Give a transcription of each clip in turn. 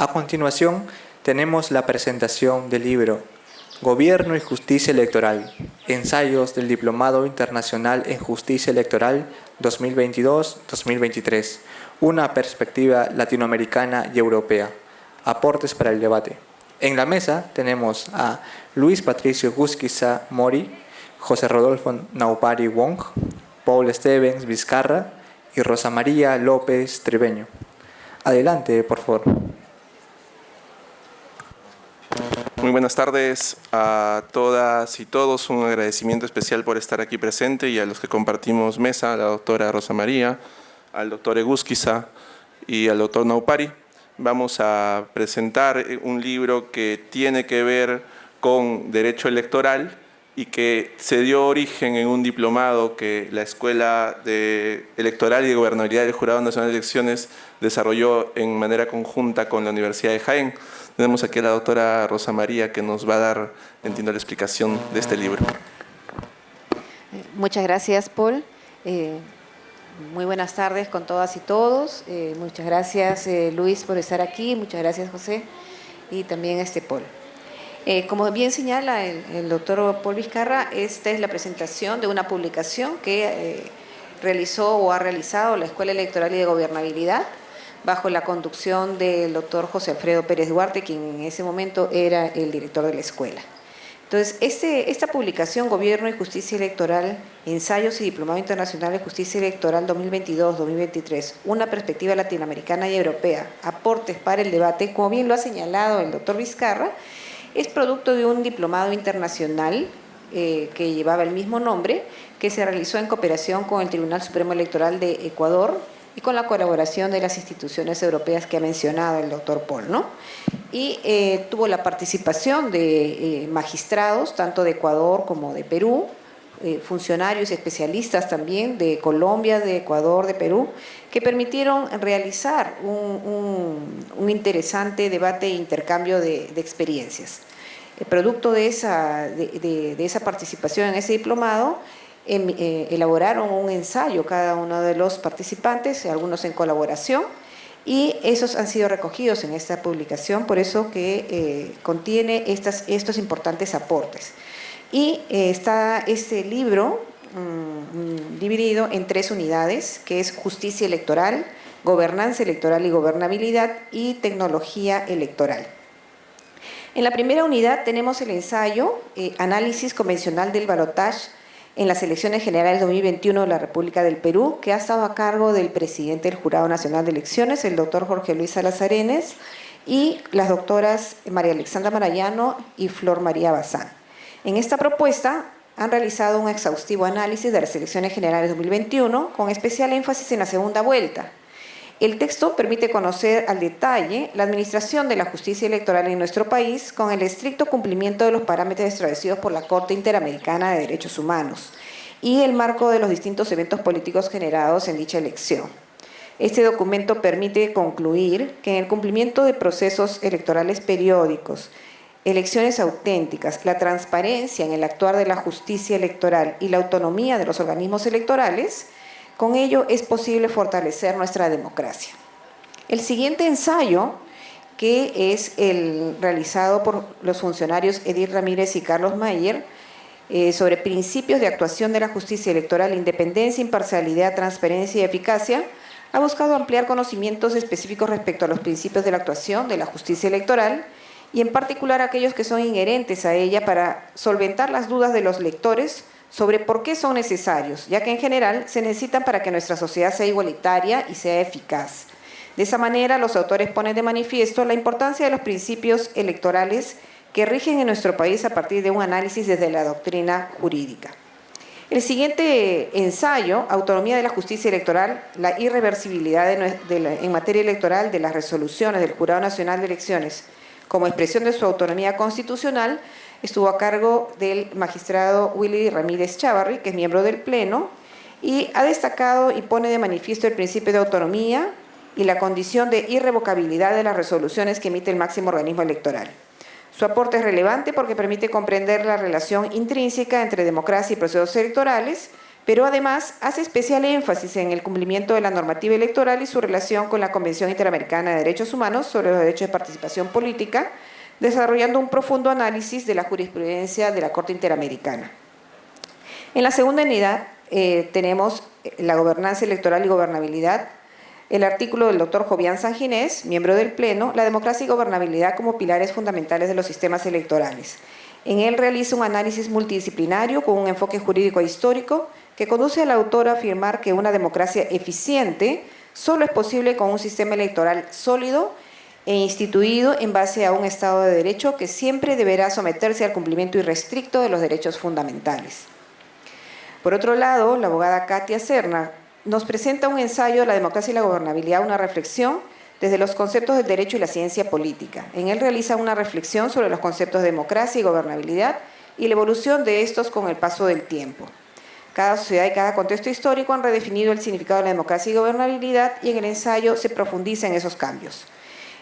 A continuación, tenemos la presentación del libro Gobierno y Justicia Electoral, ensayos del Diplomado Internacional en Justicia Electoral 2022-2023, una perspectiva latinoamericana y europea. Aportes para el debate. En la mesa tenemos a Luis Patricio Gusquiza Mori, José Rodolfo Naupari Wong, Paul Stevens Vizcarra y Rosa María López Tribeño. Adelante, por favor. Muy buenas tardes a todas y todos. Un agradecimiento especial por estar aquí presente y a los que compartimos mesa, a la doctora Rosa María, al doctor Egusquiza y al doctor Naupari. Vamos a presentar un libro que tiene que ver con derecho electoral y que se dio origen en un diplomado que la Escuela de Electoral y de Gobernabilidad del Jurado Nacional de Elecciones desarrolló en manera conjunta con la Universidad de Jaén. Tenemos aquí a la doctora Rosa María que nos va a dar, entiendo, la explicación de este libro. Muchas gracias, Paul. Muy buenas tardes con todas y todos. Muchas gracias, Luis, por estar aquí. Muchas gracias, José. Y también Paul. Como bien señala el doctor Paul Vizcarra, esta es la presentación de una publicación que realizó o ha realizado la Escuela Electoral y de Gobernabilidad bajo la conducción del doctor José Alfredo Pérez Duarte, quien en ese momento era el director de la escuela. Entonces, esta publicación, Gobierno y Justicia Electoral, Ensayos y Diplomado Internacional de Justicia Electoral 2022-2023, una perspectiva latinoamericana y europea, aportes para el debate, como bien lo ha señalado el doctor Vizcarra, es producto de un diplomado internacional que llevaba el mismo nombre, que se realizó en cooperación con el Tribunal Supremo Electoral de Ecuador y con la colaboración de las instituciones europeas que ha mencionado el doctor Paul, ¿no? Y tuvo la participación de magistrados, tanto de Ecuador como de Perú, funcionarios especialistas también de Colombia, de Ecuador, de Perú, que permitieron realizar un interesante debate e intercambio de experiencias. El producto de esa participación en ese diplomado, elaboraron un ensayo cada uno de los participantes, algunos en colaboración, y esos han sido recogidos en esta publicación, por eso que contiene estos importantes aportes. Y está este libro dividido en 3 unidades, que es Justicia Electoral, Gobernanza Electoral y Gobernabilidad y Tecnología Electoral. En la primera unidad tenemos el ensayo Análisis convencional del balotaje en las elecciones generales 2021 de la República del Perú, que ha estado a cargo del presidente del Jurado Nacional de Elecciones, el doctor Jorge Luis Salas Arenes, y las doctoras María Alexandra Marayano y Flor María Bazán. En esta propuesta han realizado un exhaustivo análisis de las elecciones generales 2021, con especial énfasis en la segunda vuelta. El texto permite conocer al detalle la administración de la justicia electoral en nuestro país con el estricto cumplimiento de los parámetros establecidos por la Corte Interamericana de Derechos Humanos y el marco de los distintos eventos políticos generados en dicha elección. Este documento permite concluir que en el cumplimiento de procesos electorales periódicos, elecciones auténticas, la transparencia en el actuar de la justicia electoral y la autonomía de los organismos electorales, con ello es posible fortalecer nuestra democracia. El siguiente ensayo, que es el realizado por los funcionarios Edith Ramírez y Carlos Mayer, sobre principios de actuación de la justicia electoral, independencia, imparcialidad, transparencia y eficacia, ha buscado ampliar conocimientos específicos respecto a los principios de la actuación de la justicia electoral y en particular aquellos que son inherentes a ella para solventar las dudas de los lectores sobre por qué son necesarios, ya que en general se necesitan para que nuestra sociedad sea igualitaria y sea eficaz. De esa manera, los autores ponen de manifiesto la importancia de los principios electorales que rigen en nuestro país a partir de un análisis desde la doctrina jurídica. El siguiente ensayo, Autonomía de la Justicia Electoral, la irreversibilidad en materia electoral de las resoluciones del Jurado Nacional de Elecciones como expresión de su autonomía constitucional, estuvo a cargo del magistrado Willy Ramírez Chávarri, que es miembro del Pleno, y ha destacado y pone de manifiesto el principio de autonomía y la condición de irrevocabilidad de las resoluciones que emite el máximo organismo electoral. Su aporte es relevante porque permite comprender la relación intrínseca entre democracia y procesos electorales, pero además hace especial énfasis en el cumplimiento de la normativa electoral y su relación con la Convención Interamericana de Derechos Humanos sobre los derechos de participación política, desarrollando un profundo análisis de la jurisprudencia de la Corte Interamericana. En la segunda unidad tenemos la gobernanza electoral y gobernabilidad, el artículo del doctor Jovian Sanginés, miembro del Pleno, la democracia y gobernabilidad como pilares fundamentales de los sistemas electorales. En él realiza un análisis multidisciplinario con un enfoque jurídico e histórico que conduce al autor a afirmar que una democracia eficiente solo es posible con un sistema electoral sólido e instituido en base a un Estado de Derecho que siempre deberá someterse al cumplimiento irrestricto de los derechos fundamentales. Por otro lado, la abogada Katia Serna nos presenta un ensayo de la democracia y la gobernabilidad, una reflexión desde los conceptos del derecho y la ciencia política. En él realiza una reflexión sobre los conceptos de democracia y gobernabilidad y la evolución de estos con el paso del tiempo. Cada sociedad y cada contexto histórico han redefinido el significado de la democracia y gobernabilidad y en el ensayo se profundiza en esos cambios.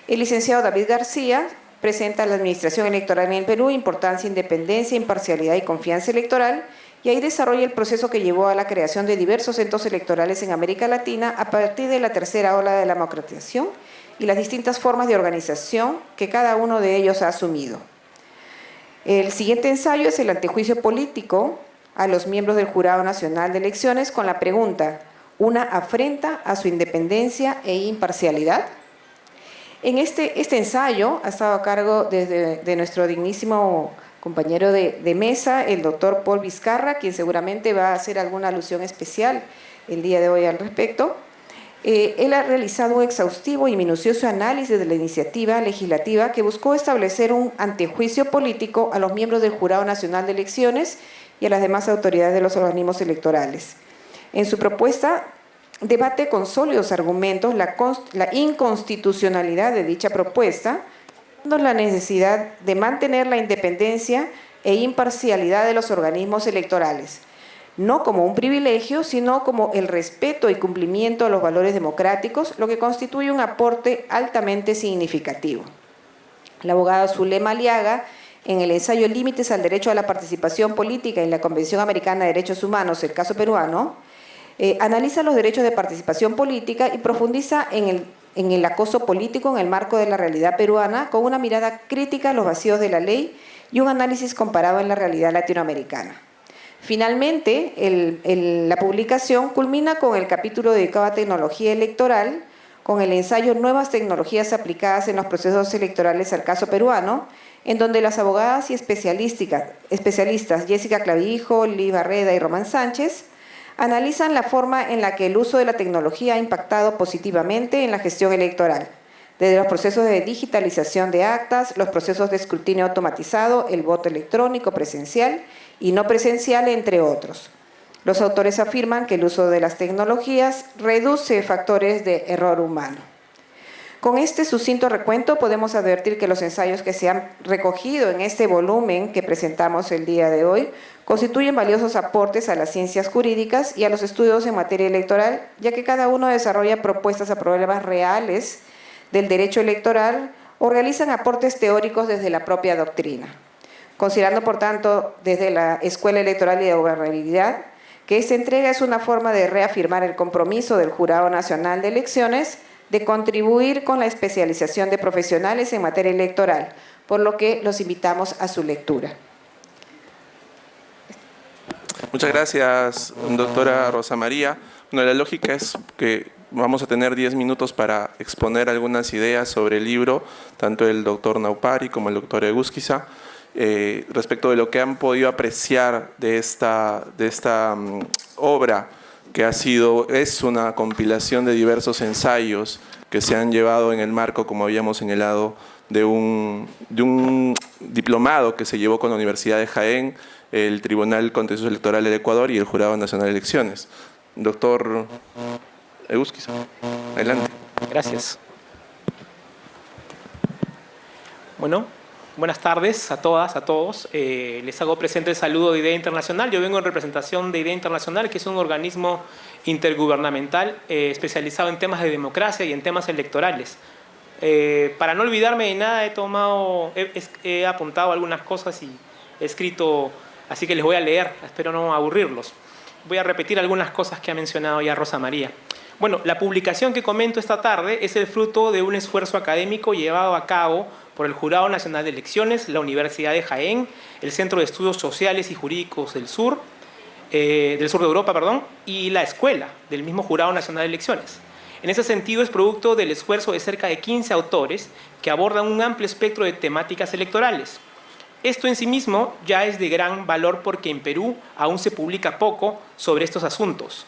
El licenciado David García presenta la administración electoral en el Perú, importancia, independencia, imparcialidad y confianza electoral, y ahí desarrolla el proceso que llevó a la creación de diversos centros electorales en América Latina a partir de la tercera ola de la democratización y las distintas formas de organización que cada uno de ellos ha asumido. El siguiente ensayo es el antejuicio político a los miembros del Jurado Nacional de Elecciones con la pregunta: ¿una afrenta a su independencia e imparcialidad? En este ensayo ha estado a cargo de nuestro dignísimo compañero de mesa, el doctor Paul Vizcarra, quien seguramente va a hacer alguna alusión especial el día de hoy al respecto. Él ha realizado un exhaustivo y minucioso análisis de la iniciativa legislativa que buscó establecer un antejuicio político a los miembros del Jurado Nacional de Elecciones y a las demás autoridades de los organismos electorales. En su propuesta, debate con sólidos argumentos la inconstitucionalidad de dicha propuesta, la necesidad de mantener la independencia e imparcialidad de los organismos electorales, no como un privilegio, sino como el respeto y cumplimiento a los valores democráticos, lo que constituye un aporte altamente significativo. La abogada Zulema Aliaga, en el ensayo Límites al derecho a la participación política en la Convención Americana de Derechos Humanos, el caso peruano, analiza los derechos de participación política y profundiza en el acoso político en el marco de la realidad peruana, con una mirada crítica a los vacíos de la ley y un análisis comparado en la realidad latinoamericana. Finalmente, la publicación culmina con el capítulo dedicado a tecnología electoral, con el ensayo Nuevas tecnologías aplicadas en los procesos electorales al caso peruano, en donde las abogadas y especialistas Jessica Clavijo, Liz Barreda y Román Sánchez analizan la forma en la que el uso de la tecnología ha impactado positivamente en la gestión electoral, desde los procesos de digitalización de actas, los procesos de escrutinio automatizado, el voto electrónico presencial y no presencial, entre otros. Los autores afirman que el uso de las tecnologías reduce factores de error humano. Con este sucinto recuento podemos advertir que los ensayos que se han recogido en este volumen que presentamos el día de hoy constituyen valiosos aportes a las ciencias jurídicas y a los estudios en materia electoral, ya que cada uno desarrolla propuestas a problemas reales del derecho electoral o realizan aportes teóricos desde la propia doctrina. Considerando, por tanto, desde la Escuela Electoral y de Gobernabilidad, que esta entrega es una forma de reafirmar el compromiso del Jurado Nacional de Elecciones de contribuir con la especialización de profesionales en materia electoral, por lo que los invitamos a su lectura. Muchas gracias, doctora Rosa María. Bueno, la lógica es que vamos a tener 10 minutos para exponer algunas ideas sobre el libro, tanto el doctor Naupari como el doctor Egusquiza, respecto de lo que han podido apreciar de esta obra, que es una compilación de diversos ensayos que se han llevado en el marco, como habíamos señalado, de un diplomado que se llevó con la Universidad de Jaén, el Tribunal Contencioso Electoral del Ecuador y el Jurado Nacional de Elecciones. Doctor Egusquiza, adelante. Gracias. Bueno, buenas tardes a todas, a todos. Les hago presente el saludo de Idea Internacional. Yo vengo en representación de Idea Internacional, que es un organismo intergubernamental especializado en temas de democracia y en temas electorales. Para no olvidarme de nada, he apuntado algunas cosas y he escrito, así que les voy a leer, espero no aburrirlos. voy a repetir algunas cosas que ha mencionado ya Rosa María. Bueno, la publicación que comento esta tarde es el fruto de un esfuerzo académico llevado a cabo por el Jurado Nacional de Elecciones, la Universidad de Jaén, el Centro de Estudios Sociales y Jurídicos del Sur de Europa, y la escuela del mismo Jurado Nacional de Elecciones. En ese sentido, es producto del esfuerzo de cerca de 15 autores que abordan un amplio espectro de temáticas electorales. Esto en sí mismo ya es de gran valor porque en Perú aún se publica poco sobre estos asuntos.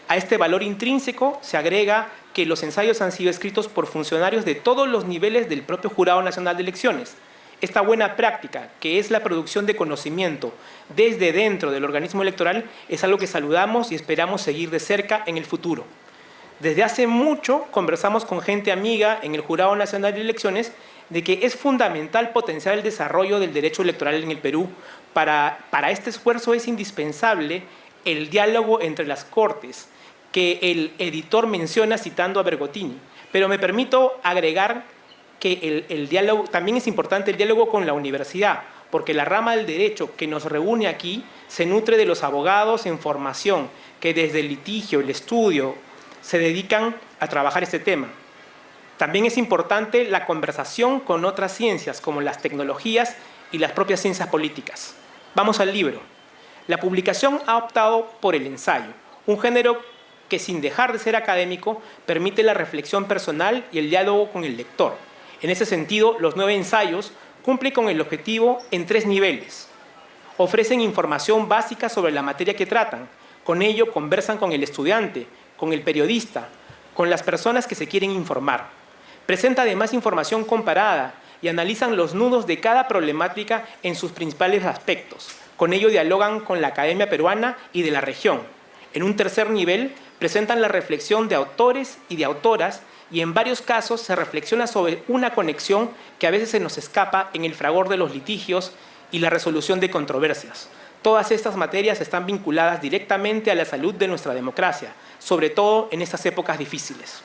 A este valor intrínseco se agrega que los ensayos han sido escritos por funcionarios de todos los niveles del propio Jurado Nacional de Elecciones. Esta buena práctica, que es la producción de conocimiento desde dentro del organismo electoral, es algo que saludamos y esperamos seguir de cerca en el futuro. Desde hace mucho conversamos con gente amiga en el Jurado Nacional de Elecciones de que es fundamental potenciar el desarrollo del derecho electoral en el Perú. Para este esfuerzo es indispensable el diálogo entre las Cortes, que el editor menciona citando a Bergottini. Pero me permito agregar que el diálogo, también es importante el diálogo con la universidad, porque la rama del derecho que nos reúne aquí se nutre de los abogados en formación, que desde el litigio, el estudio, se dedican a trabajar este tema. También es importante la conversación con otras ciencias, como las tecnologías y las propias ciencias políticas. Vamos al libro. La publicación ha optado por el ensayo, un género que sin dejar de ser académico permite la reflexión personal y el diálogo con el lector. En ese sentido, los 9 ensayos cumplen con el objetivo en 3 niveles. Ofrecen información básica sobre la materia que tratan. Con ello conversan con el estudiante, con el periodista, con las personas que se quieren informar. Presenta además información comparada y analizan los nudos de cada problemática en sus principales aspectos. Con ello dialogan con la academia peruana y de la región. En un tercer nivel, presentan la reflexión de autores y de autoras y en varios casos se reflexiona sobre una conexión que a veces se nos escapa en el fragor de los litigios y la resolución de controversias. Todas estas materias están vinculadas directamente a la salud de nuestra democracia, sobre todo en estas épocas difíciles.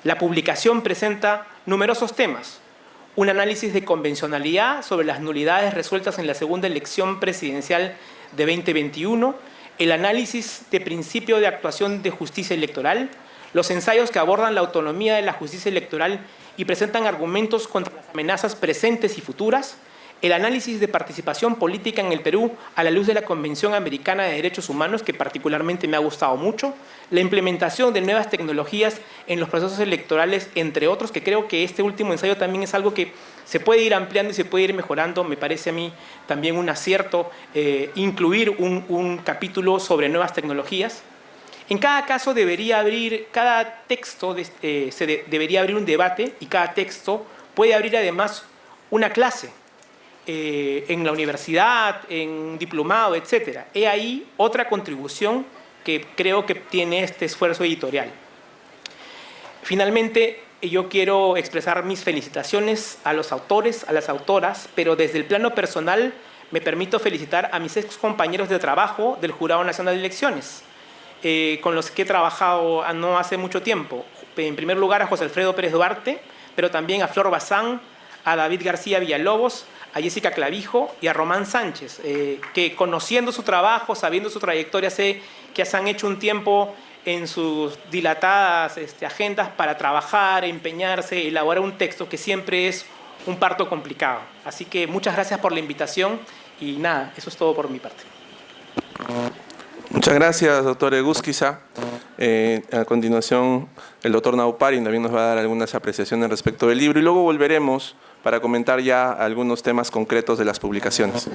La publicación presenta numerosos temas. Un análisis de convencionalidad sobre las nulidades resueltas en la segunda elección presidencial de 2021, el análisis de principio de actuación de justicia electoral, los ensayos que abordan la autonomía de la justicia electoral y presentan argumentos contra las amenazas presentes y futuras, el análisis de participación política en el Perú a la luz de la Convención Americana de Derechos Humanos, que particularmente me ha gustado mucho, la implementación de nuevas tecnologías en los procesos electorales, entre otros, que creo que este último ensayo también es algo que se puede ir ampliando y se puede ir mejorando. Me parece a mí también un acierto incluir un capítulo sobre nuevas tecnologías. En cada caso debería abrir, cada texto debería abrir un debate y cada texto puede abrir además una clase en la universidad, en un diplomado, etc. He ahí otra contribución que creo que tiene este esfuerzo editorial. Finalmente, yo quiero expresar mis felicitaciones a los autores, a las autoras, pero desde el plano personal me permito felicitar a mis ex compañeros de trabajo del Jurado Nacional de Elecciones, con los que he trabajado no hace mucho tiempo. En primer lugar a José Alfredo Pérez Duarte, pero también a Flor Bazán, a David García Villalobos, a Jessica Clavijo y a Román Sánchez, que conociendo su trabajo, sabiendo su trayectoria, sé que se han hecho un tiempo en sus dilatadas agendas para trabajar, empeñarse, elaborar un texto que siempre es un parto complicado. Así que muchas gracias por la invitación y nada, eso es todo por mi parte. Muchas gracias, doctor Egusquiza. A continuación, el doctor Naupari también nos va a dar algunas apreciaciones respecto del libro y luego volveremos para comentar ya algunos temas concretos de las publicaciones.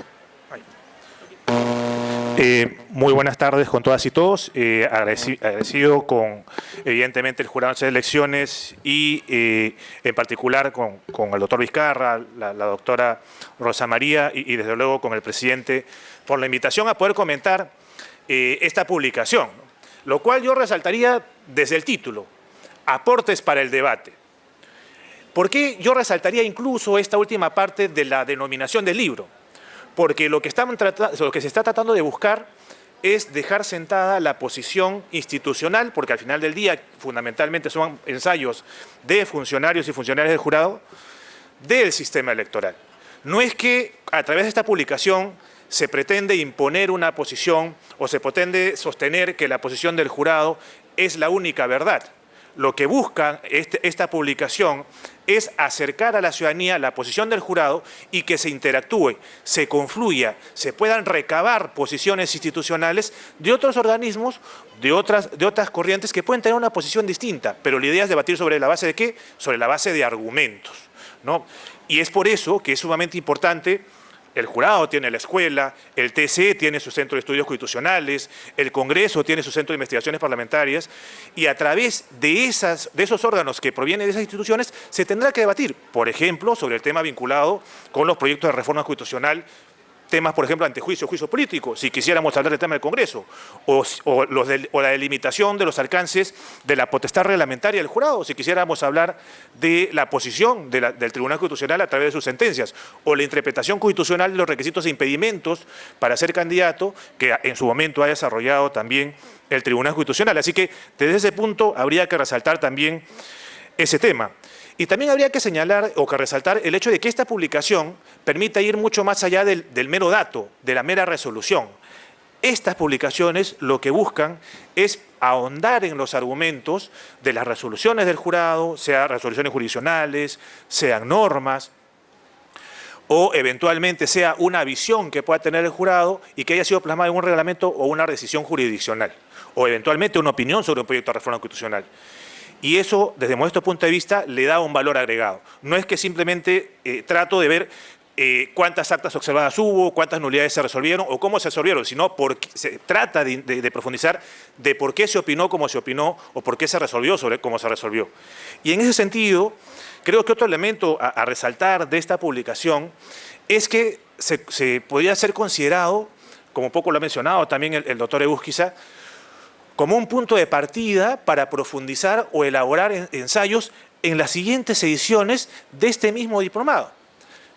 Muy buenas tardes con todas y todos. Agradecido con, evidentemente, el Jurado de Elecciones y, en particular, con el doctor Vizcarra, la doctora Rosa María y, desde luego, con el presidente por la invitación a poder comentar esta publicación, lo cual yo resaltaría desde el título, Aportes para el debate. ¿Por qué yo resaltaría incluso esta última parte de la denominación del libro? Porque lo que se está tratando de buscar es dejar sentada la posición institucional, porque al final del día fundamentalmente son ensayos de funcionarios y funcionarias del jurado, del sistema electoral. No es que a través de esta publicación se pretende imponer una posición o se pretende sostener que la posición del jurado es la única verdad. Lo que busca esta publicación es acercar a la ciudadanía la posición del jurado y que se interactúe, se confluya, se puedan recabar posiciones institucionales de otros organismos, de otras corrientes que pueden tener una posición distinta, pero la idea es debatir sobre la base de ¿qué? Sobre la base de argumentos, ¿no? Y es por eso que es sumamente importante. El jurado tiene la escuela, el TSE tiene su centro de estudios constitucionales, el Congreso tiene su centro de investigaciones parlamentarias y a través de esos órganos que provienen de esas instituciones se tendrá que debatir, por ejemplo, sobre el tema vinculado con los proyectos de reforma constitucional, temas, por ejemplo, antejuicio, juicio político, si quisiéramos hablar del tema del Congreso, o la delimitación de los alcances de la potestad reglamentaria del jurado, si quisiéramos hablar de la posición del Tribunal Constitucional a través de sus sentencias, o la interpretación constitucional de los requisitos e impedimentos para ser candidato, que en su momento ha desarrollado también el Tribunal Constitucional. Así que desde ese punto habría que resaltar también ese tema. Y también habría que señalar o que resaltar el hecho de que esta publicación permita ir mucho más allá del mero dato, de la mera resolución. Estas publicaciones lo que buscan es ahondar en los argumentos de las resoluciones del jurado, sean resoluciones jurisdiccionales, sean normas, o eventualmente sea una visión que pueda tener el jurado y que haya sido plasmada en un reglamento o una decisión jurisdiccional, o eventualmente una opinión sobre un proyecto de reforma constitucional. Y eso, desde nuestro punto de vista, le da un valor agregado. No es que simplemente trato de ver cuántas actas observadas hubo, cuántas nulidades se resolvieron o cómo se resolvieron, sino porque se trata de profundizar de por qué se opinó como se opinó o por qué se resolvió sobre cómo se resolvió. Y en ese sentido, creo que otro elemento a resaltar de esta publicación es que se podría ser considerado, como poco lo ha mencionado también el doctor Egusquiza, como un punto de partida para profundizar o elaborar ensayos en las siguientes ediciones de este mismo diplomado.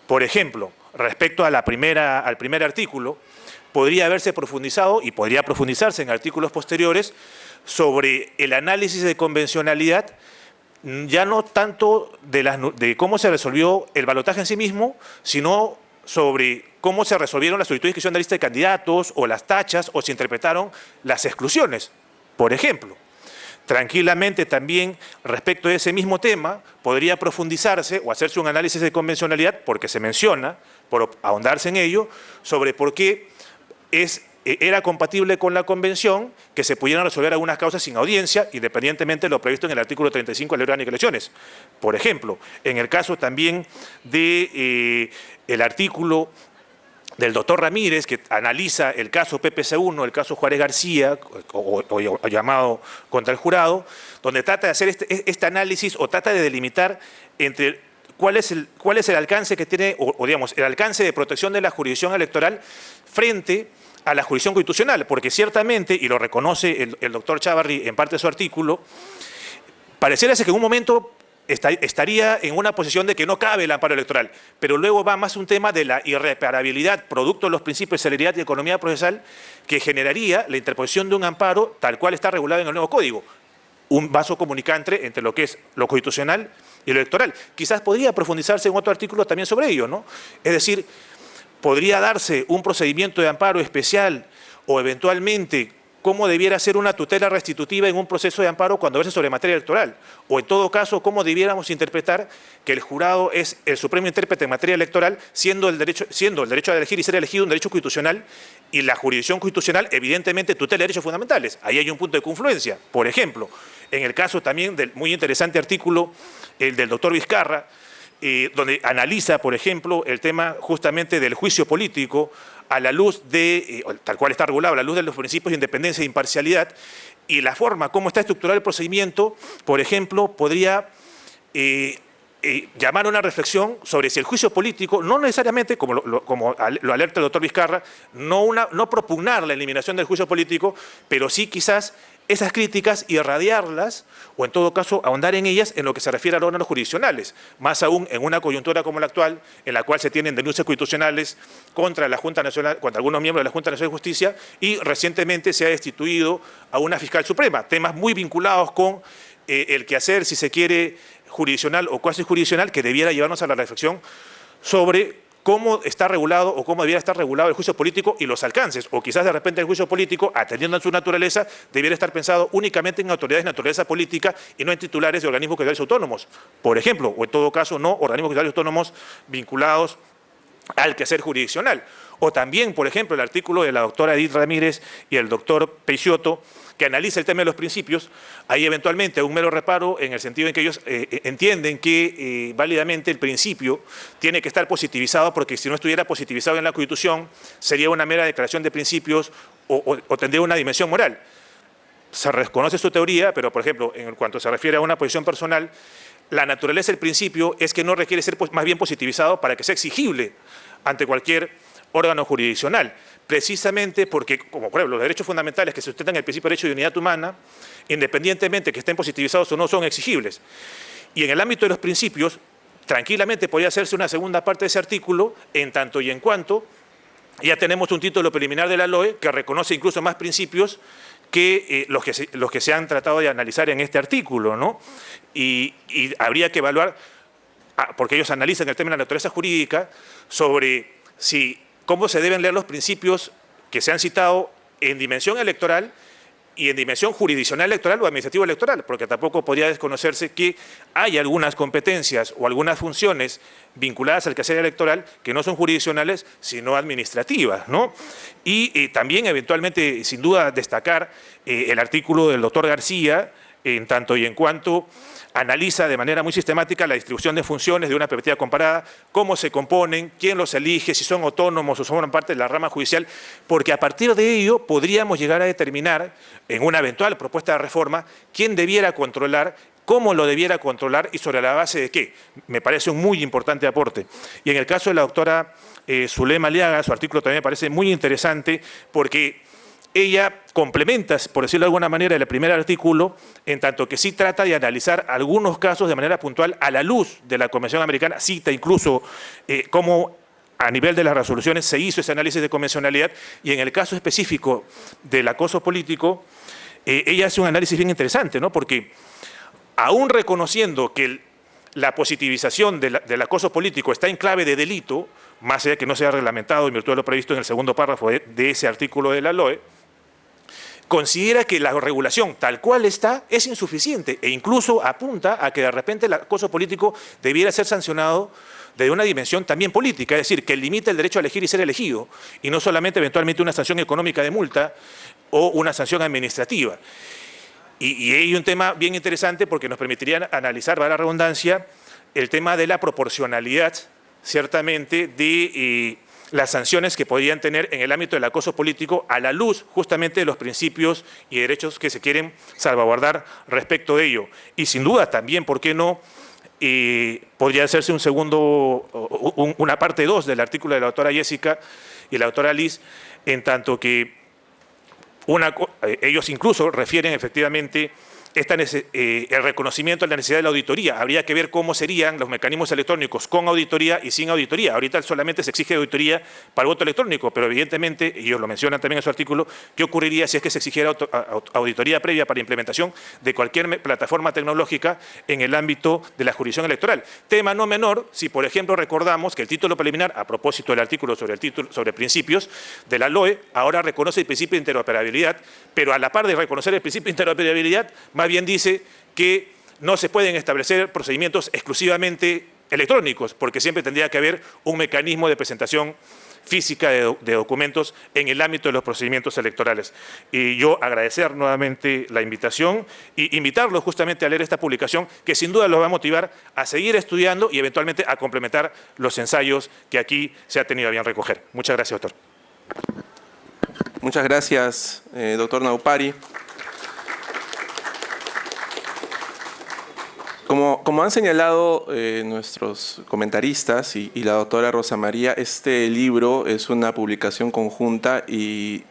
Por ejemplo, respecto al primer artículo, podría haberse profundizado y podría profundizarse en artículos posteriores sobre el análisis de convencionalidad, ya no tanto de cómo se resolvió el balotaje en sí mismo, sino sobre cómo se resolvieron las solicitudes de inscripción de lista de candidatos o las tachas o se interpretaron las exclusiones. Por ejemplo, tranquilamente también respecto de ese mismo tema podría profundizarse o hacerse un análisis de convencionalidad, porque se menciona, por ahondarse en ello, sobre por qué era compatible con la convención que se pudieran resolver algunas causas sin audiencia, independientemente de lo previsto en el artículo 35 de la Ley Orgánica de Elecciones. Por ejemplo, en el caso también del artículo del doctor Ramírez, que analiza el caso PPC-1, el caso Juárez García, o llamado contra el jurado, donde trata de hacer este análisis o trata de delimitar entre cuál es el alcance que tiene, o digamos, el alcance de protección de la jurisdicción electoral frente a la jurisdicción constitucional, porque ciertamente, y lo reconoce el doctor Chávarri en parte de su artículo, pareciera ser que en un momento estaría en una posición de que no cabe el amparo electoral, pero luego va más un tema de la irreparabilidad, producto de los principios de celeridad y economía procesal, que generaría la interposición de un amparo tal cual está regulado en el nuevo código, un vaso comunicante entre lo que es lo constitucional y lo electoral. Quizás podría profundizarse en otro artículo también sobre ello, ¿no? Es decir, podría darse un procedimiento de amparo especial o eventualmente cómo debiera ser una tutela restitutiva en un proceso de amparo cuando verse sobre materia electoral, o en todo caso, cómo debiéramos interpretar que el jurado es el supremo intérprete en materia electoral, siendo el derecho a elegir y ser elegido un derecho constitucional, y la jurisdicción constitucional evidentemente tutela derechos fundamentales. Ahí hay un punto de confluencia. Por ejemplo, en el caso también del muy interesante artículo, el del doctor Vizcarra, donde analiza, por ejemplo, el tema justamente del juicio político a la luz de, tal cual está regulado, a la luz de los principios de independencia e imparcialidad, y la forma como está estructurado el procedimiento, por ejemplo, podría llamar a una reflexión sobre si el juicio político, no necesariamente, como lo alerta el doctor Vizcarra, no propugnar la eliminación del juicio político, pero sí quizás esas críticas irradiarlas o en todo caso ahondar en ellas en lo que se refiere a los órganos jurisdiccionales, más aún en una coyuntura como la actual, en la cual se tienen denuncias constitucionales contra la Junta Nacional, contra algunos miembros de la Junta Nacional de Justicia, y recientemente se ha destituido a una fiscal suprema, temas muy vinculados con el quehacer, si se quiere, jurisdiccional o cuasi jurisdiccional, que debiera llevarnos a la reflexión sobre cómo está regulado o cómo debiera estar regulado el juicio político y los alcances, o quizás de repente el juicio político, atendiendo a su naturaleza, debiera estar pensado únicamente en autoridades de naturaleza política y no en titulares de organismos judiciales autónomos, por ejemplo, o en todo caso no organismos judiciales autónomos vinculados al quehacer jurisdiccional. O también, por ejemplo, el artículo de la doctora Edith Ramírez y el doctor Peixoto, que analiza el tema de los principios, hay eventualmente un mero reparo en el sentido en que ellos entienden que válidamente el principio tiene que estar positivizado, porque si no estuviera positivizado en la Constitución sería una mera declaración de principios o tendría una dimensión moral. Se reconoce su teoría, pero por ejemplo, en cuanto se refiere a una posición personal, la naturaleza del principio es que no requiere ser más bien positivizado para que sea exigible ante cualquier órgano jurisdiccional, precisamente porque, como por ejemplo, los derechos fundamentales que sustentan el principio de derecho de unidad humana, independientemente que estén positivizados o no, son exigibles. Y en el ámbito de los principios, tranquilamente podría hacerse una segunda parte de ese artículo, en tanto y en cuanto ya tenemos un título preliminar de la LOE que reconoce incluso más principios que los que se han tratado de analizar en este artículo, ¿no? Y habría que evaluar, porque ellos analizan el tema de la naturaleza jurídica, sobre cómo se deben leer los principios que se han citado en dimensión electoral y en dimensión jurisdiccional electoral o administrativo electoral, porque tampoco podría desconocerse que hay algunas competencias o algunas funciones vinculadas al quehacer electoral que no son jurisdiccionales, sino administrativas, ¿no? Y también, eventualmente, sin duda, destacar el artículo del doctor García, en tanto y en cuanto analiza de manera muy sistemática la distribución de funciones de una perspectiva comparada, cómo se componen, quién los elige, si son autónomos o son parte de la rama judicial, porque a partir de ello podríamos llegar a determinar, en una eventual propuesta de reforma, quién debiera controlar, cómo lo debiera controlar y sobre la base de qué. Me parece un muy importante aporte. Y en el caso de la doctora Zulema Aliaga, su artículo también me parece muy interesante porque ella complementa, por decirlo de alguna manera, el primer artículo, en tanto que sí trata de analizar algunos casos de manera puntual a la luz de la Convención Americana, cita incluso cómo a nivel de las resoluciones se hizo ese análisis de convencionalidad, y en el caso específico del acoso político, ella hace un análisis bien interesante, ¿no? Porque aún reconociendo que la positivización del acoso político está en clave de delito, más allá de que no sea reglamentado en virtud de lo previsto en el segundo párrafo de ese artículo de la LOE, considera que la regulación tal cual está es insuficiente e incluso apunta a que de repente el acoso político debiera ser sancionado desde una dimensión también política, es decir, que limite el derecho a elegir y ser elegido, y no solamente eventualmente una sanción económica de multa o una sanción administrativa. Y hay un tema bien interesante porque nos permitiría analizar, para la redundancia, el tema de la proporcionalidad, ciertamente, de las sanciones que podrían tener en el ámbito del acoso político a la luz justamente de los principios y derechos que se quieren salvaguardar respecto de ello. Y sin duda también, ¿por qué no? Podría hacerse una parte 2 del artículo de la doctora Jessica y la doctora Liz, en tanto que ellos incluso refieren efectivamente el reconocimiento de la necesidad de la auditoría. Habría que ver cómo serían los mecanismos electrónicos con auditoría y sin auditoría. Ahorita solamente se exige auditoría para el voto electrónico, pero evidentemente, y ellos lo mencionan también en su artículo, ¿qué ocurriría si es que se exigiera auditoría previa para implementación de cualquier plataforma tecnológica en el ámbito de la jurisdicción electoral? Tema no menor, si por ejemplo recordamos que el título preliminar, a propósito del artículo sobre principios de la LOE, ahora reconoce el principio de interoperabilidad, pero a la par de reconocer el principio de interoperabilidad, más bien dice que no se pueden establecer procedimientos exclusivamente electrónicos, porque siempre tendría que haber un mecanismo de presentación física de documentos en el ámbito de los procedimientos electorales. Y yo agradecer nuevamente la invitación y invitarlos justamente a leer esta publicación, que sin duda los va a motivar a seguir estudiando y eventualmente a complementar los ensayos que aquí se ha tenido a bien recoger. Muchas gracias, doctor. Muchas gracias, doctor Naupari. Como han señalado nuestros comentaristas y la doctora Rosa María, este libro es una publicación conjunta y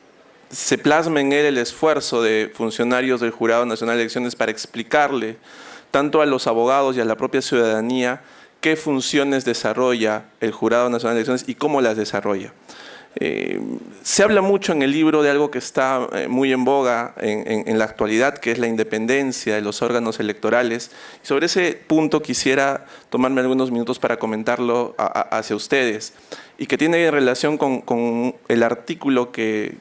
se plasma en él el esfuerzo de funcionarios del Jurado Nacional de Elecciones para explicarle tanto a los abogados y a la propia ciudadanía qué funciones desarrolla el Jurado Nacional de Elecciones y cómo las desarrolla. Se habla mucho en el libro de algo que está muy en boga en la actualidad, que es la independencia de los órganos electorales. Y sobre ese punto quisiera tomarme algunos minutos para comentarlo hacia ustedes, y que tiene relación con el artículo que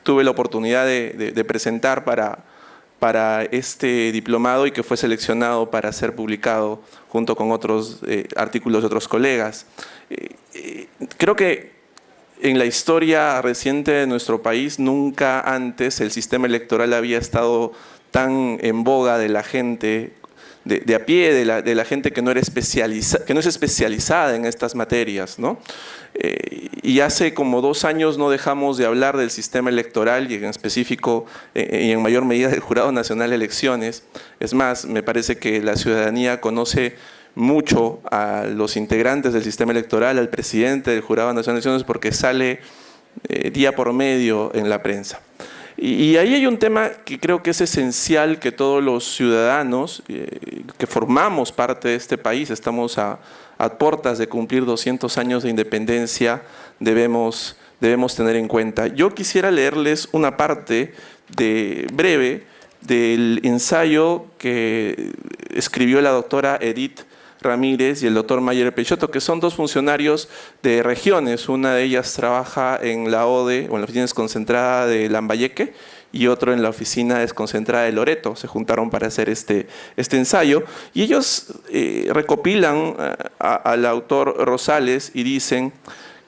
tuve la oportunidad de presentar para este diplomado y que fue seleccionado para ser publicado junto con otros artículos de otros colegas. Creo que en la historia reciente de nuestro país, nunca antes el sistema electoral había estado tan en boga de la gente de a pie, de la gente que no es especializada en estas materias, ¿no? Y hace como 2 años no dejamos de hablar del sistema electoral, y en específico y en mayor medida del Jurado Nacional de Elecciones. Es más, me parece que la ciudadanía conoce mucho a los integrantes del sistema electoral, al presidente del Jurado Nacional de Elecciones, porque sale día por medio en la prensa. Y ahí hay un tema que creo que es esencial, que todos los ciudadanos que formamos parte de este país, estamos a puertas de cumplir 200 años de independencia, debemos tener en cuenta. Yo quisiera leerles una parte breve del ensayo que escribió la doctora Edith Ramírez y el doctor Mayer Peixoto, que son 2 funcionarios de regiones. Una de ellas trabaja en la ODE, o en la oficina desconcentrada de Lambayeque, y otro en la oficina desconcentrada de Loreto. Se juntaron para hacer este ensayo, y ellos recopilan al autor Rosales y dicen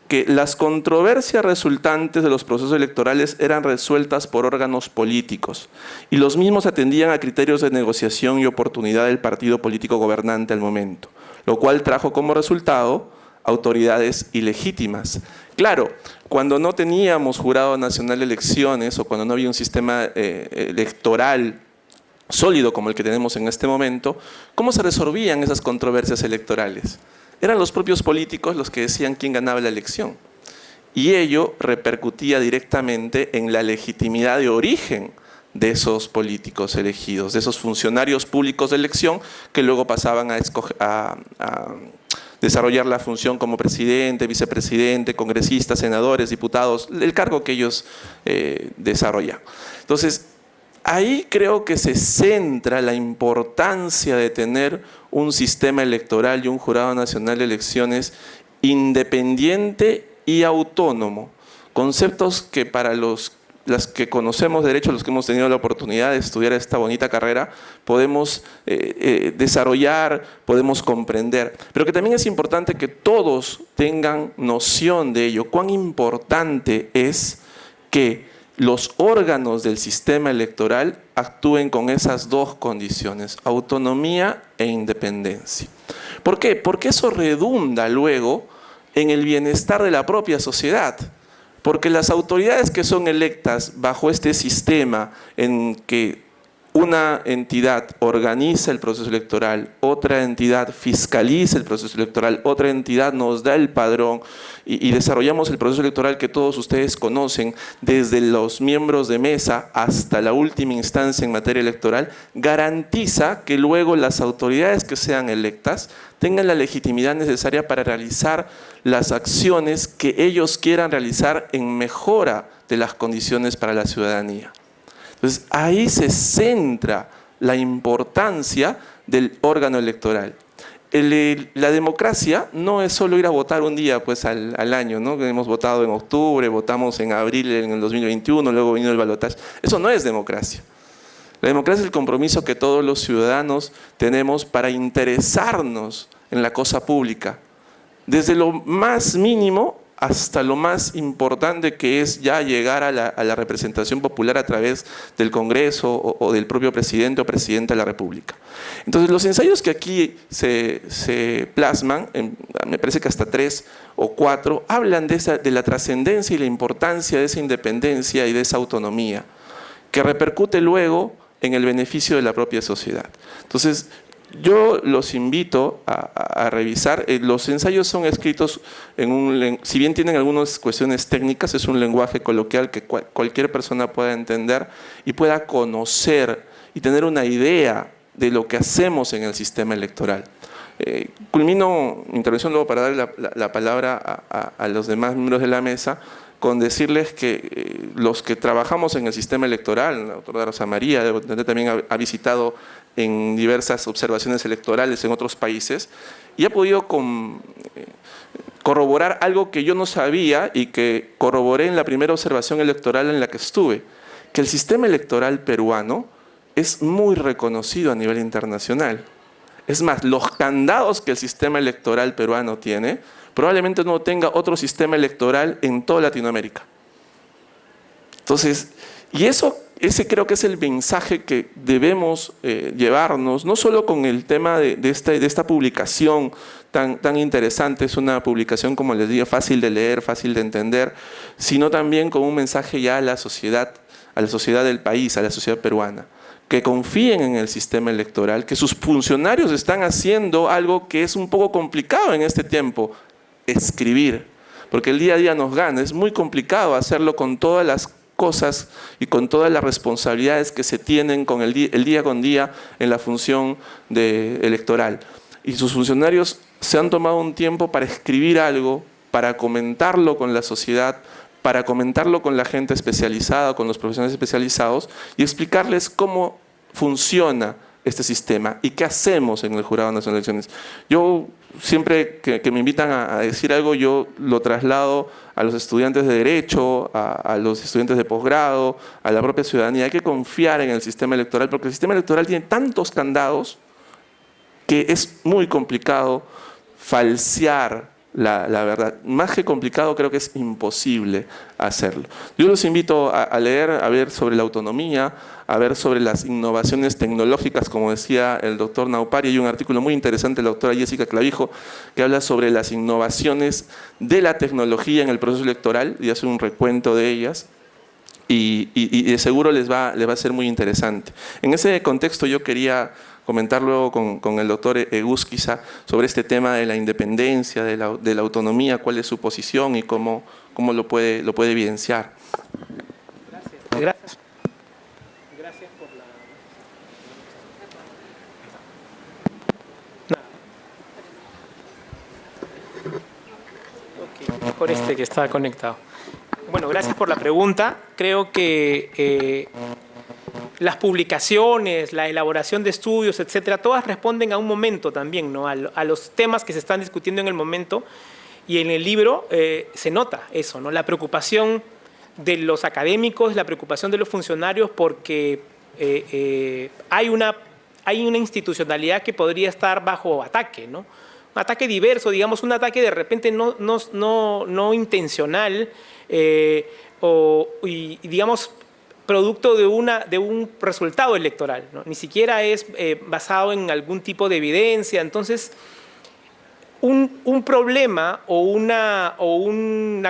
que las controversias resultantes de los procesos electorales eran resueltas por órganos políticos, y los mismos atendían a criterios de negociación y oportunidad del partido político gobernante al momento, lo cual trajo como resultado autoridades ilegítimas. Claro, cuando no teníamos Jurado Nacional de Elecciones, o cuando no había un sistema electoral sólido como el que tenemos en este momento, ¿cómo se resolvían esas controversias electorales? Eran los propios políticos los que decían quién ganaba la elección, y ello repercutía directamente en la legitimidad de origen de esos políticos elegidos, de esos funcionarios públicos de elección que luego pasaban a desarrollar la función como presidente, vicepresidente, congresistas, senadores, diputados, el cargo que ellos desarrollan. Entonces, ahí creo que se centra la importancia de tener un sistema electoral y un Jurado Nacional de Elecciones independiente y autónomo. Conceptos que para los que conocemos derecho, los que hemos tenido la oportunidad de estudiar esta bonita carrera, podemos desarrollar, podemos comprender. Pero que también es importante que todos tengan noción de ello. Cuán importante es que los órganos del sistema electoral actúen con esas 2 condiciones, autonomía e independencia. ¿Por qué? Porque eso redunda luego en el bienestar de la propia sociedad. Porque las autoridades que son electas bajo este sistema en que una entidad organiza el proceso electoral, otra entidad fiscaliza el proceso electoral, otra entidad nos da el padrón y desarrollamos el proceso electoral que todos ustedes conocen, desde los miembros de mesa hasta la última instancia en materia electoral, garantiza que luego las autoridades que sean electas tengan la legitimidad necesaria para realizar las acciones que ellos quieran realizar en mejora de las condiciones para la ciudadanía. Entonces, ahí se centra la importancia del órgano electoral. La democracia no es solo ir a votar un día pues, al año, ¿no? Hemos votado en octubre, votamos en abril en el 2021, luego vino el balotaje. Eso no es democracia. La democracia es el compromiso que todos los ciudadanos tenemos para interesarnos en la cosa pública, desde lo más mínimo hasta lo más importante, que es ya llegar a la representación popular a través del Congreso o del propio presidente o presidenta de la República. Entonces, los ensayos que aquí se plasman, me parece que hasta 3 o 4, hablan de la trascendencia y la importancia de esa independencia y de esa autonomía, que repercute luego en el beneficio de la propia sociedad. Entonces, yo los invito a revisar. Los ensayos son escritos si bien tienen algunas cuestiones técnicas, es un lenguaje coloquial que cualquier persona pueda entender y pueda conocer y tener una idea de lo que hacemos en el sistema electoral. Culmino mi intervención luego para darle la palabra a los demás miembros de la mesa con decirles que los que trabajamos en el sistema electoral, la doctora Rosa María también ha visitado en diversas observaciones electorales en otros países y ha podido corroborar algo que yo no sabía y que corroboré en la primera observación electoral en la que estuve, que el sistema electoral peruano es muy reconocido a nivel internacional. Es más, los candados que el sistema electoral peruano tiene, probablemente no tenga otro sistema electoral en toda Latinoamérica. Entonces, y ese creo que es el mensaje que debemos llevarnos, no solo con el tema de esta publicación tan interesante, es una publicación, como les digo, fácil de leer, fácil de entender, sino también con un mensaje ya a la sociedad del país, a la sociedad peruana, que confíen en el sistema electoral, que sus funcionarios están haciendo algo que es un poco complicado en este tiempo, escribir, porque el día a día nos gana, es muy complicado hacerlo con todas las cosas y con todas las responsabilidades que se tienen con el día con día en la función electoral. Y sus funcionarios se han tomado un tiempo para escribir algo, para comentarlo con la sociedad, para comentarlo con la gente especializada, con los profesionales especializados y explicarles cómo funciona este sistema y qué hacemos en el Jurado Nacional de Elecciones. Yo siempre que me invitan a decir algo, yo lo traslado a los estudiantes de Derecho, a los estudiantes de posgrado, a la propia ciudadanía. Hay que confiar en el sistema electoral porque el sistema electoral tiene tantos candados que es muy complicado falsear la verdad. Más que complicado, creo que es imposible hacerlo. Yo los invito a leer, a ver sobre la autonomía, a ver sobre las innovaciones tecnológicas, como decía el doctor Naupari. Hay un artículo muy interesante de la doctora Jessica Clavijo que habla sobre las innovaciones de la tecnología en el proceso electoral y hace un recuento de ellas. Y de seguro les va a ser muy interesante. En ese contexto yo quería comentar luego con el doctor Egusquiza sobre este tema de la independencia, de la autonomía, cuál es su posición y cómo lo puede evidenciar. Gracias. Gracias por la... Ok, mejor que está conectado. Bueno, gracias por la pregunta. Creo que las publicaciones, la elaboración de estudios, etcétera, todas responden a un momento también, ¿no? A los temas que se están discutiendo en el momento. Y en el libro se nota eso, ¿no? La preocupación de los académicos, la preocupación de los funcionarios, porque hay una institucionalidad que podría estar bajo ataque, ¿no? Un ataque diverso, digamos, un ataque de repente no intencional, y digamos, producto de un resultado electoral, ¿no? Ni siquiera es basado en algún tipo de evidencia. Entonces, un problema o una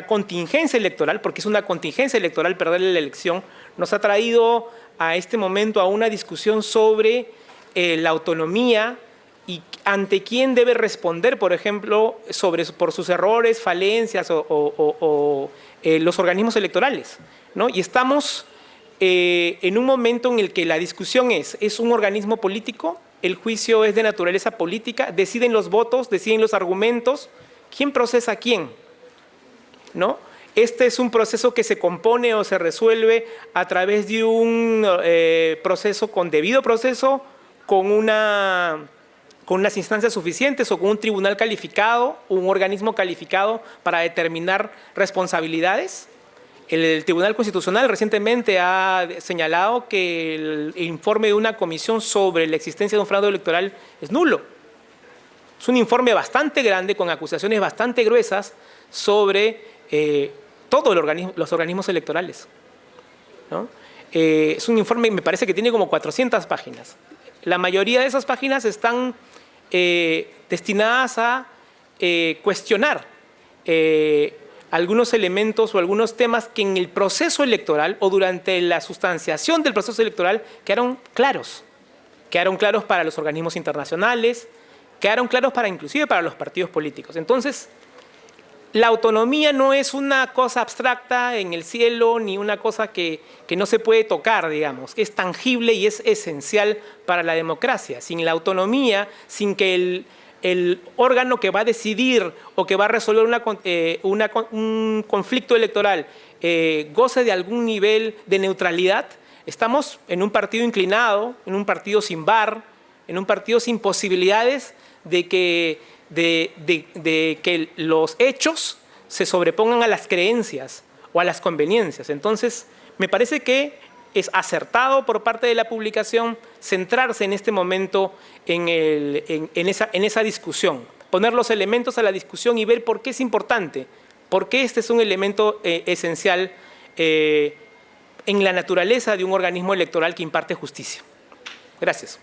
contingencia electoral, porque es una contingencia electoral perder la elección, nos ha traído a este momento a una discusión sobre la autonomía y ante quién debe responder, por ejemplo, por sus errores, falencias o los organismos electorales, ¿no? Y estamos en un momento en el que la discusión es un organismo político, el juicio es de naturaleza política, deciden los votos, deciden los argumentos, ¿quién procesa a quién? ¿No? Este es un proceso que se compone o se resuelve a través de un proceso con debido proceso, con unas instancias suficientes o con un tribunal calificado, un organismo calificado para determinar responsabilidades. El Tribunal Constitucional recientemente ha señalado que el informe de una comisión sobre la existencia de un fraude electoral es nulo. Es un informe bastante grande, con acusaciones bastante gruesas sobre todos los organismos electorales, ¿no? Es un informe, me parece que tiene como 400 páginas. La mayoría de esas páginas están destinadas a cuestionar algunos elementos o algunos temas que en el proceso electoral o durante la sustanciación del proceso electoral quedaron claros. Quedaron claros para los organismos internacionales, quedaron claros inclusive para los partidos políticos. Entonces, la autonomía no es una cosa abstracta en el cielo ni una cosa que no se puede tocar, digamos. Es tangible y es esencial para la democracia. Sin la autonomía, sin que el órgano que va a decidir o que va a resolver un conflicto electoral goce de algún nivel de neutralidad, estamos en un partido inclinado, en un partido sin VAR, en un partido sin posibilidades de que los hechos se sobrepongan a las creencias o a las conveniencias. Entonces, me parece que es acertado por parte de la publicación centrarse en este momento en esa discusión, poner los elementos a la discusión y ver por qué es importante, por qué este es un elemento esencial en la naturaleza de un organismo electoral que imparte justicia. Gracias.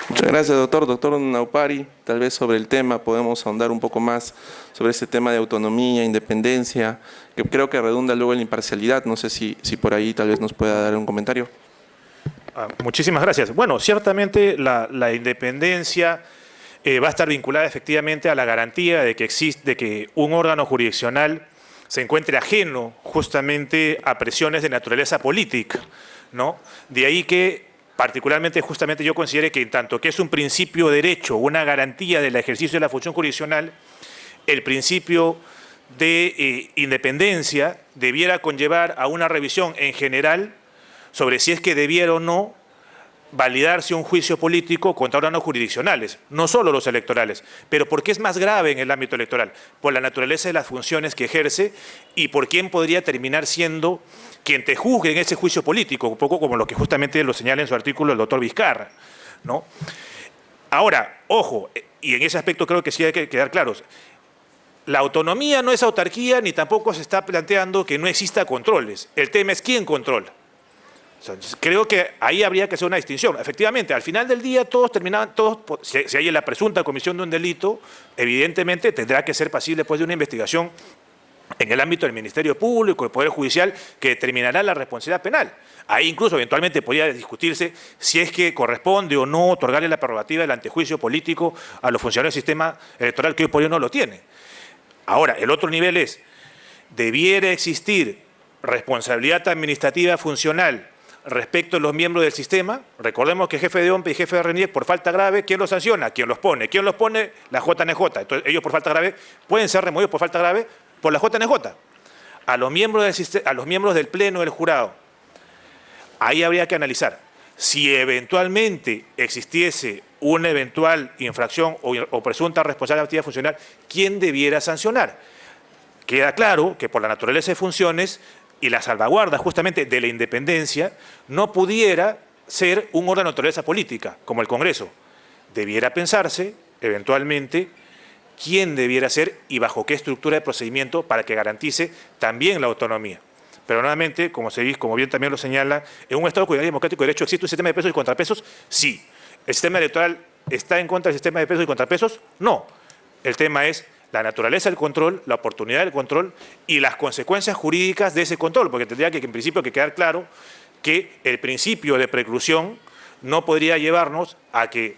Muchas gracias, doctor. Doctor Naupari, tal vez sobre el tema podemos ahondar un poco más sobre este tema de autonomía, independencia, que creo que redunda luego en la imparcialidad. No sé si por ahí tal vez nos pueda dar un comentario. Muchísimas gracias. Bueno, ciertamente la independencia va a estar vinculada efectivamente a la garantía de que un órgano jurisdiccional se encuentre ajeno justamente a presiones de naturaleza política, ¿no? De ahí que particularmente, justamente yo considero que en tanto que es un principio de derecho, una garantía del ejercicio de la función jurisdiccional, el principio de independencia debiera conllevar a una revisión en general sobre si es que debiera o no validarse un juicio político contra órganos jurisdiccionales, no solo los electorales. Pero ¿por qué es más grave en el ámbito electoral? Por la naturaleza de las funciones que ejerce y por quién podría terminar siendo quien te juzgue en ese juicio político, un poco como lo que justamente lo señala en su artículo el doctor Vizcarra, ¿no? Ahora, ojo, y en ese aspecto creo que sí hay que quedar claros, la autonomía no es autarquía ni tampoco se está planteando que no exista controles. El tema es quién controla. O sea, creo que ahí habría que hacer una distinción. Efectivamente, al final del día si hay la presunta comisión de un delito, evidentemente tendrá que ser pasible después de una investigación en el ámbito del Ministerio Público, del Poder Judicial, que determinará la responsabilidad penal. Ahí incluso eventualmente podría discutirse si es que corresponde o no otorgarle la prerrogativa del antejuicio político a los funcionarios del sistema electoral que hoy por hoy no lo tiene. Ahora, el otro nivel es, debiera existir responsabilidad administrativa funcional respecto a los miembros del sistema. Recordemos que jefe de OMPE y jefe de RENIEC por falta grave, ¿quién los sanciona? ¿Quién los pone? ¿Quién los pone? La JNJ. Entonces ellos por falta grave pueden ser removidos por falta grave por la JNJ. A los miembros del Pleno del Jurado, ahí habría que analizar si eventualmente existiese una eventual infracción o presunta responsabilidad funcional, ¿quién debiera sancionar? Queda claro que por la naturaleza de funciones y la salvaguarda justamente de la independencia, no pudiera ser un órgano de naturaleza política, como el Congreso. Debiera pensarse, eventualmente, quién debiera ser y bajo qué estructura de procedimiento para que garantice también la autonomía. Pero nuevamente, como bien también lo señala, en un Estado cuyo democrático de derecho existe un sistema de pesos y contrapesos, sí. ¿El sistema electoral está en contra del sistema de pesos y contrapesos? No. El tema es la naturaleza del control, la oportunidad del control y las consecuencias jurídicas de ese control, porque tendría que en principio que quedar claro que el principio de preclusión no podría llevarnos a que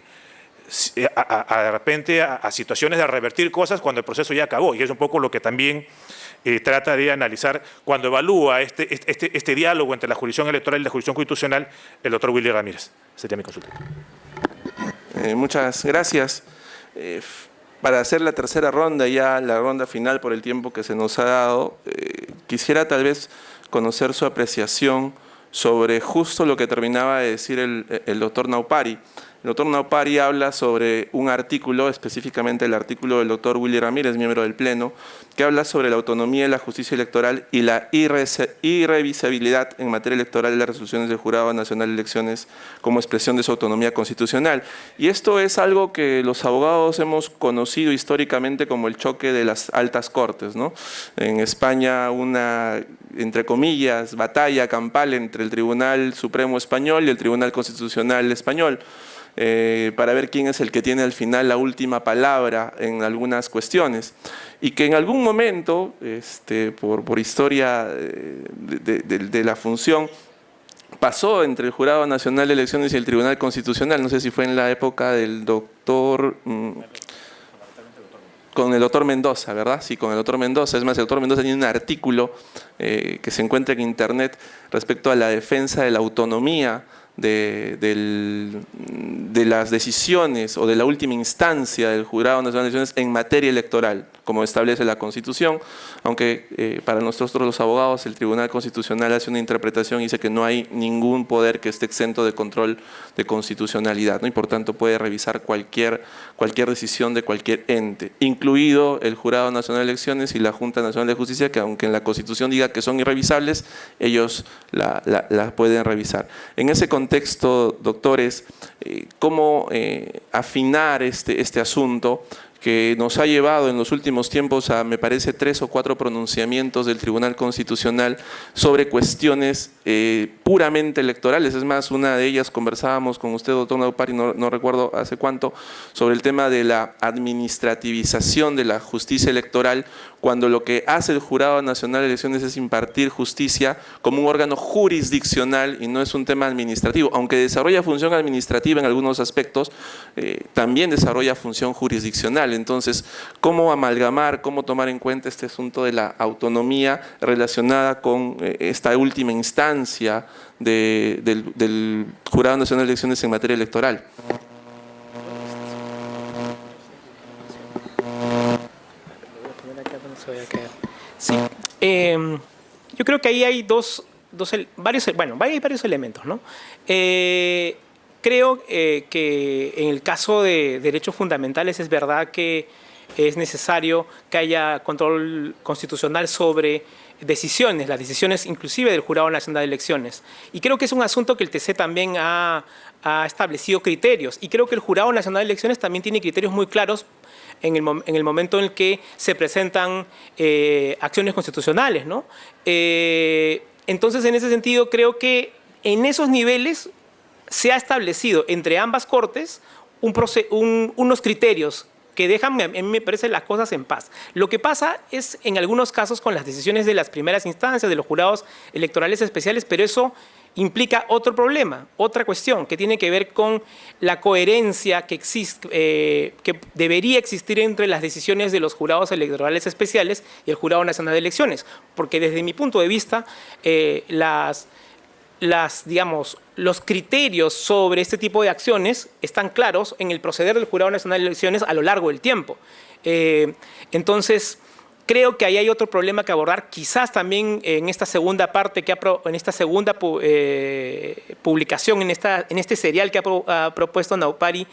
de repente a situaciones de revertir cosas cuando el proceso ya acabó, y es un poco lo que también trata de analizar cuando evalúa este diálogo entre la jurisdicción electoral y la jurisdicción constitucional el doctor Willy Ramírez. Sería mi consulta. Muchas gracias. Para hacer la tercera ronda, ya la ronda final por el tiempo que se nos ha dado, quisiera tal vez conocer su apreciación sobre justo lo que terminaba de decir el doctor Naupari. El doctor Naupari habla sobre un artículo, específicamente el artículo del doctor Willy Ramírez, miembro del Pleno, que habla sobre la autonomía de la justicia electoral y la irrevisabilidad en materia electoral de las resoluciones del Jurado Nacional de Elecciones como expresión de su autonomía constitucional. Y esto es algo que los abogados hemos conocido históricamente como el choque de las altas cortes, ¿no? En España una, entre comillas, batalla campal entre el Tribunal Supremo Español y el Tribunal Constitucional Español. Para ver quién es el que tiene al final la última palabra en algunas cuestiones. Y que en algún momento, por historia de la función, pasó entre el Jurado Nacional de Elecciones y el Tribunal Constitucional. No sé si fue en la época del doctor... con el doctor Mendoza, ¿verdad? Sí, con el doctor Mendoza. Es más, el doctor Mendoza tiene un artículo que se encuentra en internet respecto a la defensa de la autonomía de las decisiones o de la última instancia del Jurado Nacional de Elecciones en materia electoral, como establece la Constitución, aunque para nosotros los abogados el Tribunal Constitucional hace una interpretación y dice que no hay ningún poder que esté exento de control de constitucionalidad, ¿no? Y por tanto puede revisar cualquier decisión de cualquier ente, incluido el Jurado Nacional de Elecciones y la Junta Nacional de Justicia, que aunque en la Constitución diga que son irrevisables, ellos la pueden revisar. En ese contexto, doctores, ¿cómo afinar este asunto que nos ha llevado en los últimos tiempos a, me parece, 3 o 4 pronunciamientos del Tribunal Constitucional sobre cuestiones puramente electorales? Es más, una de ellas conversábamos con usted, doctor Naupari, no recuerdo hace cuánto, sobre el tema de la administrativización de la justicia electoral, cuando lo que hace el Jurado Nacional de Elecciones es impartir justicia como un órgano jurisdiccional y no es un tema administrativo. Aunque desarrolla función administrativa en algunos aspectos, también desarrolla función jurisdiccional. Entonces, ¿cómo amalgamar, cómo tomar en cuenta este asunto de la autonomía relacionada con esta última instancia del Jurado Nacional de Elecciones en materia electoral? Sí, yo creo que ahí hay varios elementos, ¿no? Creo que en el caso de derechos fundamentales es verdad que es necesario que haya control constitucional sobre decisiones, las decisiones inclusive del Jurado Nacional de Elecciones. Y creo que es un asunto que el TC también ha establecido criterios. Y creo que el Jurado Nacional de Elecciones también tiene criterios muy claros en el momento en el que se presentan acciones constitucionales, ¿no? Entonces, en ese sentido, creo que en esos niveles se ha establecido entre ambas cortes unos criterios que dejan, a mí me parece, las cosas en paz. Lo que pasa es, en algunos casos, con las decisiones de las primeras instancias, de los jurados electorales especiales, pero eso implica otro problema, otra cuestión, que tiene que ver con la coherencia que debería existir entre las decisiones de los jurados electorales especiales y el Jurado Nacional de Elecciones. Porque desde mi punto de vista, los criterios sobre este tipo de acciones están claros en el proceder del Jurado Nacional de Elecciones a lo largo del tiempo. Entonces, creo que ahí hay otro problema que abordar, quizás también en esta segunda parte, en esta segunda publicación, en este serial que ha propuesto Naupari,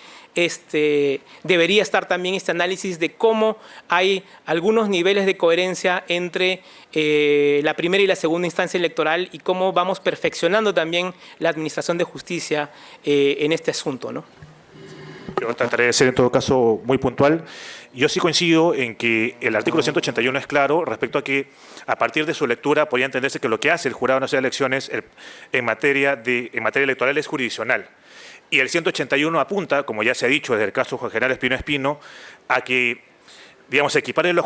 debería estar también este análisis de cómo hay algunos niveles de coherencia entre la primera y la segunda instancia electoral y cómo vamos perfeccionando también la administración de justicia en este asunto, ¿no? Yo trataré de ser en todo caso muy puntual. Yo sí coincido en que el artículo 181 es claro respecto a que a partir de su lectura podría entenderse que lo que hace el Jurado Nacional de Elecciones en materia electoral es jurisdiccional. Y el 181 apunta, como ya se ha dicho desde el caso Juan General Espino Espino, a que, digamos, equipare lo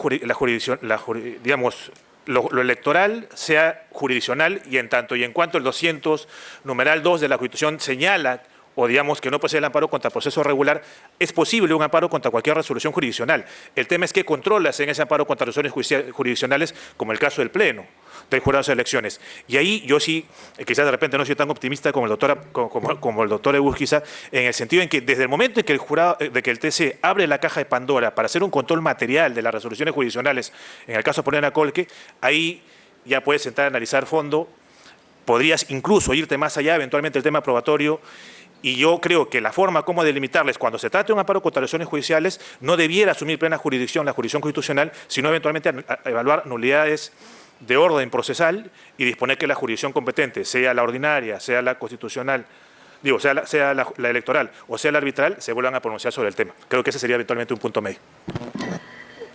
electoral sea jurisdiccional y en tanto y en cuanto el 200, numeral 2 de la Constitución señala o digamos que no posee el amparo contra proceso regular, es posible un amparo contra cualquier resolución jurisdiccional. El tema es qué controlas en ese amparo contra resoluciones jurisdiccionales, como el caso del Pleno del Jurado de Elecciones. Y ahí yo sí, quizás de repente no soy tan optimista como el doctor Egusquiza, en el sentido en que desde el momento en que el TC abre la caja de Pandora para hacer un control material de las resoluciones jurisdiccionales, en el caso de Polena Colque, ahí ya puedes sentar a analizar fondo, podrías incluso irte más allá, eventualmente el tema probatorio. Y yo creo que la forma como delimitarles cuando se trate de un amparo contra resoluciones judiciales no debiera asumir plena jurisdicción, la jurisdicción constitucional, sino eventualmente a evaluar nulidades de orden procesal y disponer que la jurisdicción competente, sea la ordinaria, sea la constitucional, sea la electoral o sea la arbitral, se vuelvan a pronunciar sobre el tema. Creo que ese sería eventualmente un punto medio.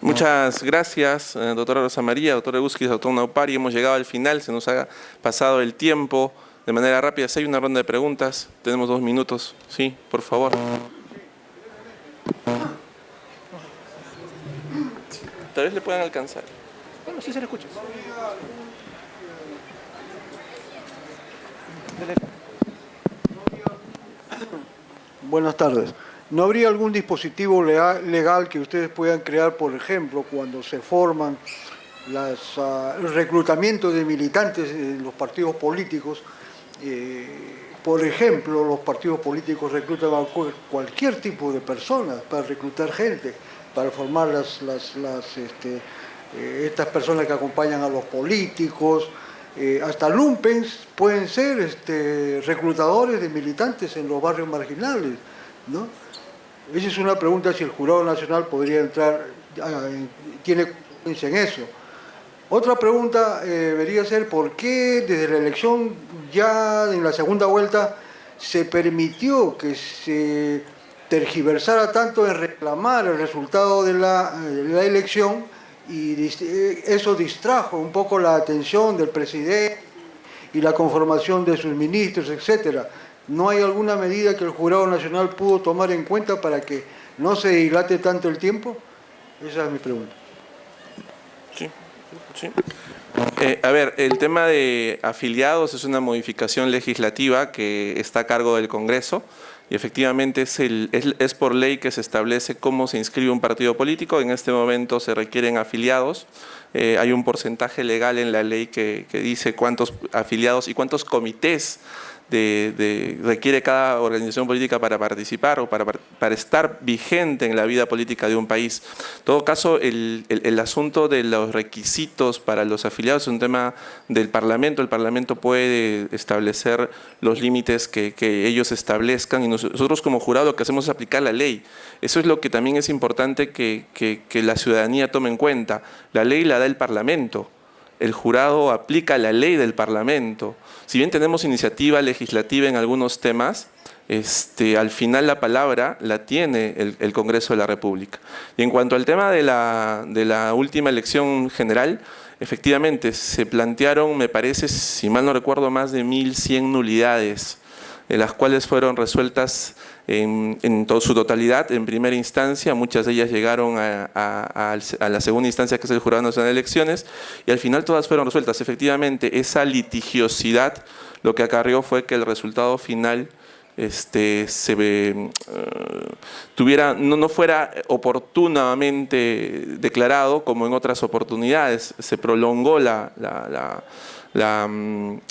Muchas gracias, doctora Rosa María, doctor Egusquiza, doctor Naupari. Hemos llegado al final, se nos ha pasado el tiempo. De manera rápida, si hay una ronda de preguntas, tenemos 2 minutos. Sí, por favor. Tal vez le puedan alcanzar. Bueno, sí se le escucha. Buenas tardes. ¿No habría algún dispositivo legal que ustedes puedan crear, por ejemplo, cuando se forman el reclutamiento de militantes en los partidos políticos, por ejemplo, los partidos políticos reclutan a cualquier tipo de personas para reclutar gente, para formar estas personas que acompañan a los políticos. Hasta lumpens pueden ser reclutadores de militantes en los barrios marginales, ¿no? Esa es una pregunta si el Jurado Nacional podría entrar, tiene conciencia en eso. Otra pregunta debería ser por qué desde la elección, ya en la segunda vuelta, se permitió que se tergiversara tanto en reclamar el resultado de la elección, y eso distrajo un poco la atención del presidente y la conformación de sus ministros, etcétera. ¿No hay alguna medida que el Jurado Nacional pudo tomar en cuenta para que no se dilate tanto el tiempo? Esa es mi pregunta. Sí. A ver, el tema de afiliados es una modificación legislativa que está a cargo del Congreso y efectivamente es por ley que se establece cómo se inscribe un partido político. En este momento se requieren afiliados. Hay un porcentaje legal en la ley que dice cuántos afiliados y cuántos comités requiere cada organización política para participar o para estar vigente en la vida política de un país. En todo caso, el asunto de los requisitos para los afiliados es un tema del Parlamento. El Parlamento puede establecer los límites que ellos establezcan y nosotros como jurado lo que hacemos es aplicar la ley. Eso es lo que también es importante que la ciudadanía tome en cuenta. La ley la da el Parlamento. El jurado aplica la ley del Parlamento. Si bien tenemos iniciativa legislativa en algunos temas, al final la palabra la tiene el Congreso de la República. Y en cuanto al tema de la última elección general, efectivamente se plantearon, me parece, si mal no recuerdo, más de 1.100 nulidades, de las cuales fueron resueltas en su totalidad en primera instancia. Muchas de ellas llegaron a la segunda instancia, que es el Jurado Nacional de Elecciones, y al final todas fueron resueltas. Efectivamente, esa litigiosidad lo que acarreó fue que el resultado final no fuera oportunamente declarado como en otras oportunidades. Se prolongó la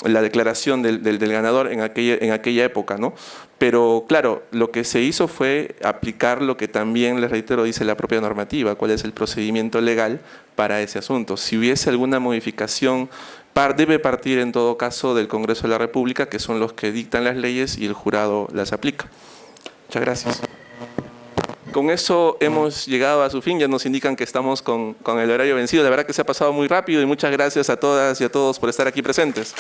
declaración del ganador en aquella época, ¿no? Pero claro, lo que se hizo fue aplicar lo que también, les reitero, dice la propia normativa, cuál es el procedimiento legal para ese asunto. Si hubiese alguna modificación, debe partir en todo caso del Congreso de la República, que son los que dictan las leyes y el jurado las aplica. Muchas gracias. Con eso hemos llegado a su fin, ya nos indican que estamos con el horario vencido. La verdad que se ha pasado muy rápido y muchas gracias a todas y a todos por estar aquí presentes.